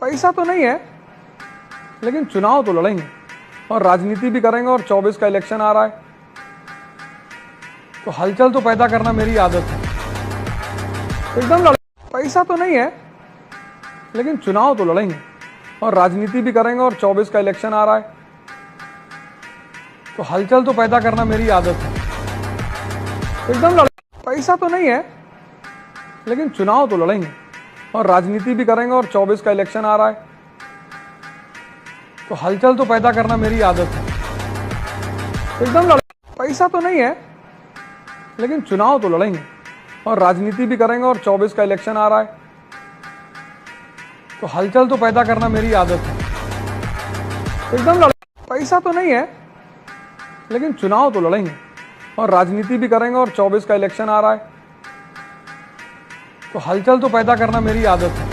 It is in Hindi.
पैसा तो नहीं है, लेकिन चुनाव तो लड़ेंगे और राजनीति भी करेंगे। और 24 का इलेक्शन आ रहा है, तो हलचल तो पैदा करना मेरी आदत है। एकदम पैसा तो नहीं है, लेकिन चुनाव तो लड़ेंगे और राजनीति भी करेंगे। और 24 का इलेक्शन आ रहा है, तो हलचल तो पैदा करना मेरी आदत है। एकदम पैसा तो नहीं है, लेकिन चुनाव तो लड़ेंगे और राजनीति भी करेंगे। और 24 का इलेक्शन आ रहा है, तो हलचल तो पैदा करना मेरी आदत है। एकदम पैसा तो नहीं है, लेकिन चुनाव तो लड़ेंगे और राजनीति भी करेंगे। और 24 का इलेक्शन आ रहा है, तो हलचल तो पैदा करना मेरी आदत है। एकदम पैसा तो नहीं है, लेकिन चुनाव तो लड़ेंगे और राजनीति भी करेंगे। और 24 का इलेक्शन आ रहा है, तो हलचल तो पैदा करना मेरी आदत है।